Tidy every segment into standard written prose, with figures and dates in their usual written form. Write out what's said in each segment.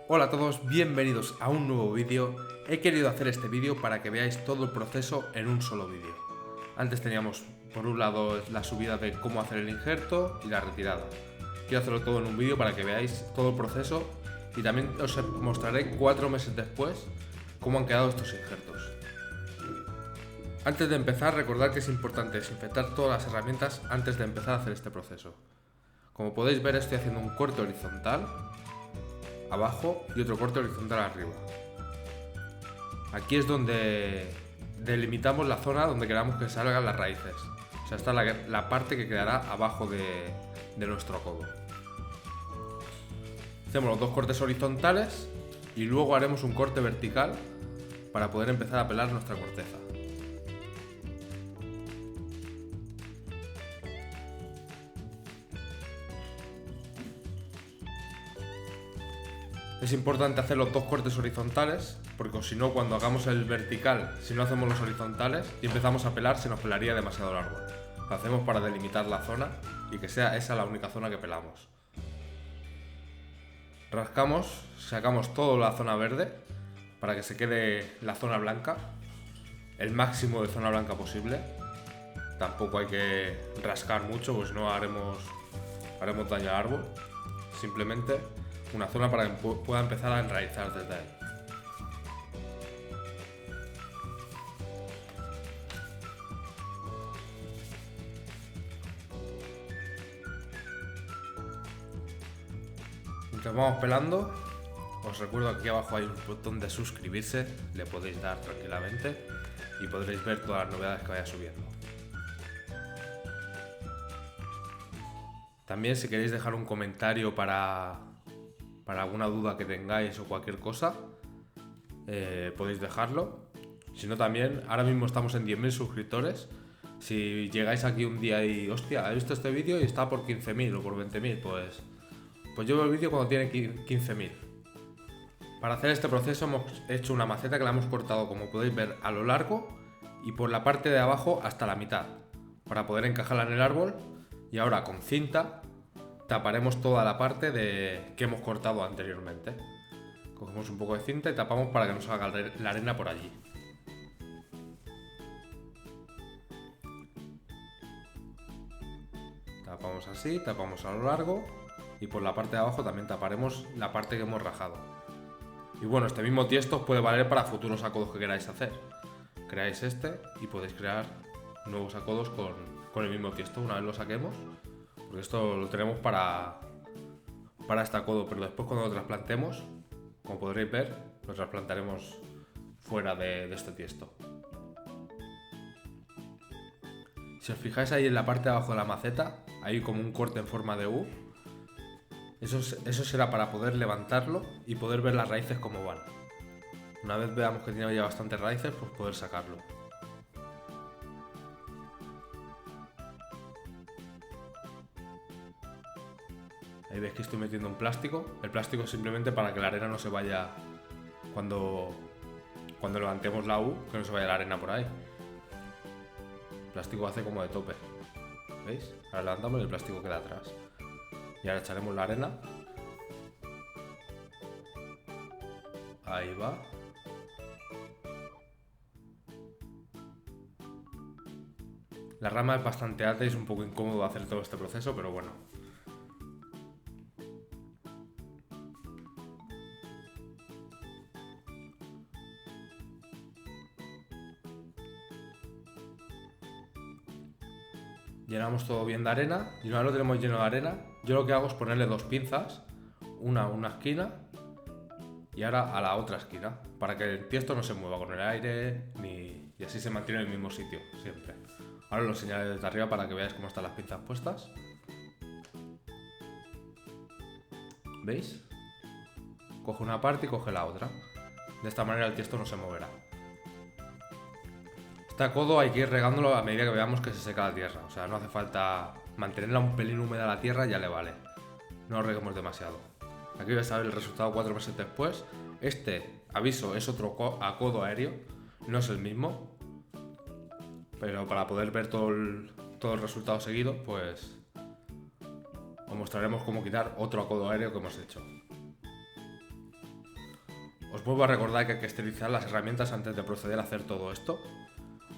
Hola a todos, bienvenidos a un nuevo vídeo. He querido hacer este vídeo para que veáis todo el proceso en un solo vídeo. Antes teníamos por un lado la subida de cómo hacer el injerto y la retirada. Quiero hacerlo todo en un vídeo para que veáis todo el proceso y también os mostraré 4 meses después cómo han quedado estos injertos. Antes de empezar, recordad que es importante desinfectar todas las herramientas antes de empezar a hacer este proceso. Como podéis ver, estoy haciendo un corte horizontal abajo y otro corte horizontal arriba. Aquí es donde delimitamos la zona donde queramos que salgan las raíces. O sea, esta es la parte que quedará abajo de nuestro codo. Hacemos los dos cortes horizontales y luego haremos un corte vertical para poder empezar a pelar nuestra corteza. Es importante hacer los dos cortes horizontales porque si no, cuando hagamos el vertical, si no hacemos los horizontales y empezamos a pelar, se nos pelaría demasiado largo. Lo hacemos para delimitar la zona y que sea esa la única zona que pelamos. Rascamos, sacamos toda la zona verde para que se quede la zona blanca, el máximo de zona blanca posible. Tampoco hay que rascar mucho, pues no haremos daño al árbol. Simplemente una zona para que pueda empezar a enraizar desde ahí. Mientras vamos pelando, os recuerdo que aquí abajo hay un botón de suscribirse, le podéis dar tranquilamente y podréis ver todas las novedades que vaya subiendo. También, si queréis dejar un comentario para alguna duda que tengáis o cualquier cosa, podéis dejarlo. Si no, también, ahora mismo estamos en 10.000 suscriptores. Si llegáis aquí un día y, hostia, he visto este vídeo y está por 15.000 o por 20.000, pues yo veo el vídeo cuando tiene 15.000. Para hacer este proceso hemos hecho una maceta que la hemos cortado, como podéis ver, a lo largo y por la parte de abajo hasta la mitad, para poder encajarla en el árbol. Y ahora con cinta taparemos toda la parte que hemos cortado anteriormente. Cogemos un poco de cinta y tapamos para que no salga la arena por allí. Tapamos así, tapamos a lo largo y por la parte de abajo también taparemos la parte que hemos rajado. Y bueno, este mismo tiesto os puede valer para futuros acodos que queráis hacer. Creáis este y podéis crear nuevos acodos con el mismo tiesto una vez lo saquemos, porque esto lo tenemos para este acodo, pero después cuando lo trasplantemos, como podréis ver, lo trasplantaremos fuera de este tiesto. Si os fijáis ahí en la parte de abajo de la maceta, hay como un corte en forma de U. Eso será para poder levantarlo y poder ver las raíces cómo van. Una vez veamos que tiene ya bastantes raíces, pues poder sacarlo. Ahí veis que estoy metiendo un plástico. El plástico es simplemente para que la arena no se vaya cuando levantemos la U, que no se vaya la arena por ahí. El plástico hace como de tope. ¿Veis? Ahora levantamos y el plástico queda atrás. Y ahora echaremos la arena. Ahí va. La rama es bastante alta y es un poco incómodo hacer todo este proceso, pero bueno. Llenamos todo bien de arena y una vez lo tenemos lleno de arena, yo lo que hago es ponerle dos pinzas, una a una esquina y ahora a la otra esquina, para que el tiesto no se mueva con el aire y así se mantiene en el mismo sitio siempre. Ahora lo señalaré desde arriba para que veáis cómo están las pinzas puestas. ¿Veis? Coge una parte y coge la otra. De esta manera el tiesto no se moverá. Este codo hay que ir regándolo a medida que veamos que se seca la tierra. O sea, no hace falta mantenerla un pelín húmeda la tierra, ya le vale. No reguemos demasiado. Aquí vais a ver el resultado 4 meses después. Este, aviso, es otro acodo aéreo. No es el mismo. Pero para poder ver todo el resultado seguido, pues os mostraremos cómo quitar otro acodo aéreo que hemos hecho. os vuelvo a recordar que hay que esterilizar las herramientas antes de proceder a hacer todo esto.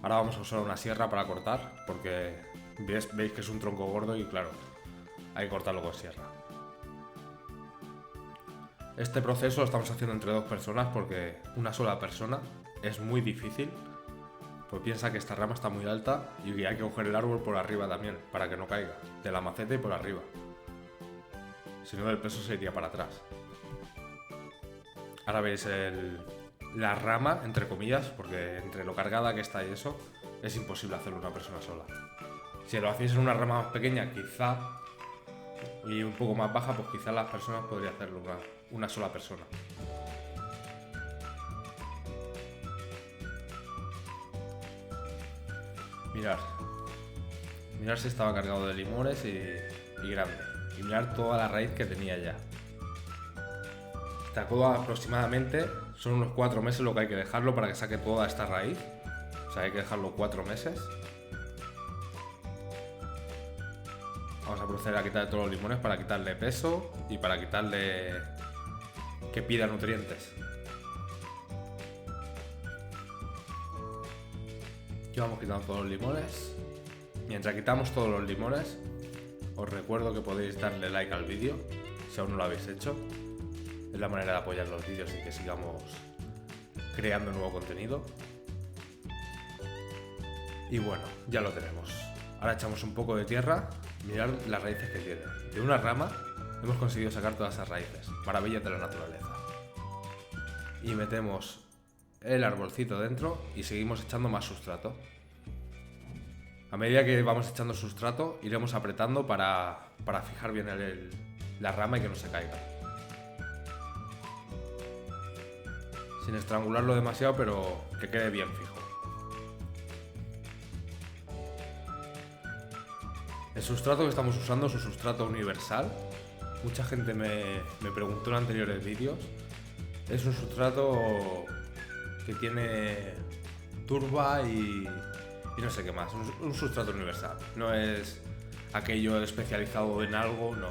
Ahora vamos a usar una sierra para cortar, porque veis que es un tronco gordo y claro, hay que cortarlo con sierra. Este proceso lo estamos haciendo entre 2 personas porque una sola persona es muy difícil. Pues piensa que esta rama está muy alta y que hay que coger el árbol por arriba también, para que no caiga, de la maceta y por arriba. Si no, el peso se iría para atrás. Ahora veis la rama, entre comillas, porque entre lo cargada que está y eso, es imposible hacerlo una persona sola. Si lo hacéis en una rama más pequeña, quizá, y un poco más baja, pues quizá las personas podría hacerlo una sola persona. Mirad si estaba cargado de limones y grande. Y mirad toda la raíz que tenía ya. Esta coda aproximadamente son unos 4 meses lo que hay que dejarlo para que saque toda esta raíz. O sea, hay que dejarlo 4 meses. Vamos a proceder a quitarle todos los limones para quitarle peso y para quitarle que pida nutrientes. Aquí vamos quitando todos los limones. Mientras quitamos todos los limones, os recuerdo que podéis darle like al vídeo si aún no lo habéis hecho. Es la manera de apoyar los vídeos y que sigamos creando nuevo contenido. Y bueno, ya lo tenemos. Ahora echamos un poco de tierra. Mirad las raíces que tiene. De una rama hemos conseguido sacar todas esas raíces. Maravillas de la naturaleza. Y metemos el arbolcito dentro y seguimos echando más sustrato. A medida que vamos echando sustrato, iremos apretando para fijar bien la rama y que no se caiga. Sin estrangularlo demasiado, pero que quede bien fijo. El sustrato que estamos usando es un sustrato universal. Mucha gente me preguntó en anteriores vídeos. Es un sustrato que tiene turba y no sé qué más. Un sustrato universal. No es aquello especializado en algo, no.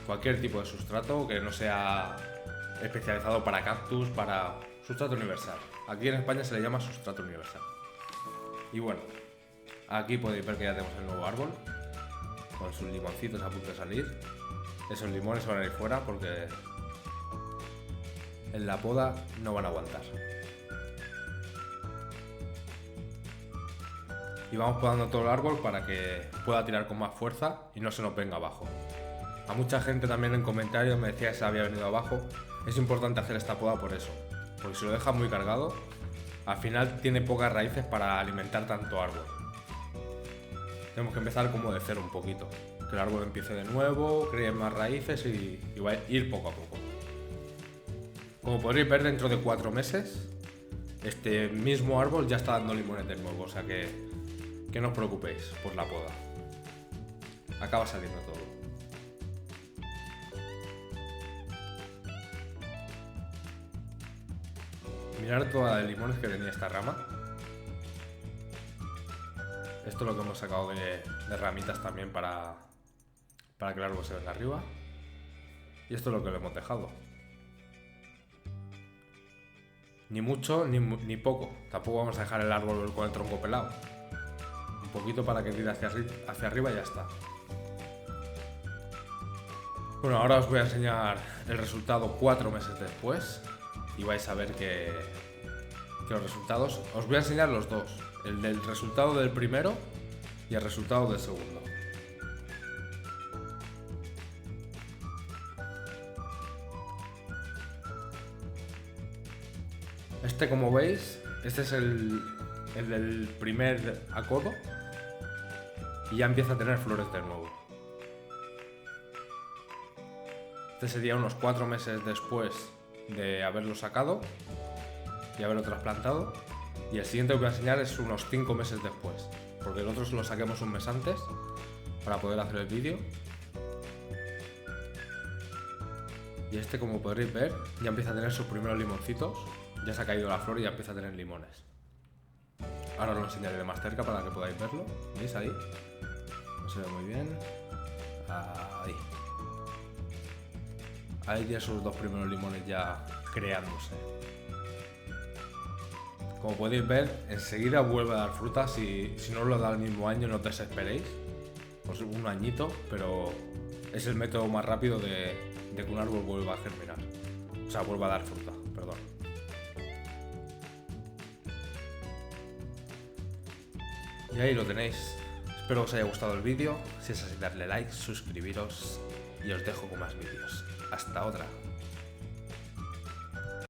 Cualquier tipo de sustrato que no sea especializado para cactus, para sustrato universal. Aquí en España se le llama sustrato universal. Y bueno, aquí podéis ver que ya tenemos el nuevo árbol con sus limoncitos a punto de salir. Esos limones se van a ir fuera porque en la poda no van a aguantar. Y vamos podando todo el árbol para que pueda tirar con más fuerza y no se nos venga abajo. A mucha gente también en comentarios me decía que se había venido abajo. Es importante hacer esta poda por eso, porque si lo dejas muy cargado, al final tiene pocas raíces para alimentar tanto árbol. Tenemos que empezar como de cero un poquito, que el árbol empiece de nuevo, cree más raíces y va a ir poco a poco. Como podréis ver, dentro de 4 meses, este mismo árbol ya está dando limones de nuevo, o sea que no os preocupéis por la poda. Acaba saliendo todo. Mirad toda de limones que tenía esta rama. Esto es lo que hemos sacado de ramitas también para que el árbol se venga arriba. Y esto es lo que le hemos dejado. Ni mucho ni poco. Tampoco vamos a dejar el árbol con el tronco pelado. Un poquito para que tire hacia arriba y ya está. Bueno, ahora os voy a enseñar el resultado 4 meses después. Y vais a ver que los resultados... Os voy a enseñar los dos. El del resultado del primero y el resultado del segundo. Este, como veis, este es el del primer acodo. Y ya empieza a tener flores de nuevo. Este sería unos 4 meses después de haberlo sacado y haberlo trasplantado, y el siguiente que voy a enseñar es unos 5 meses después, porque el otro lo saquemos un mes antes para poder hacer el vídeo. Y este, como podréis ver, ya empieza a tener sus primeros limoncitos, ya se ha caído la flor y ya empieza a tener limones. Ahora os lo enseñaré de más cerca para que podáis verlo. ¿Veis ahí? No se ve muy bien. Ahí tiene sus 2 primeros limones ya creándose. Como podéis ver, enseguida vuelve a dar fruta. Si no lo da el mismo año, no te desesperéis. Pues un añito, pero es el método más rápido de que un árbol vuelva a germinar. O sea, vuelva a dar fruta, perdón. Y ahí lo tenéis. Espero que os haya gustado el vídeo. Si es así, darle like, suscribiros y os dejo con más vídeos. Hasta otra.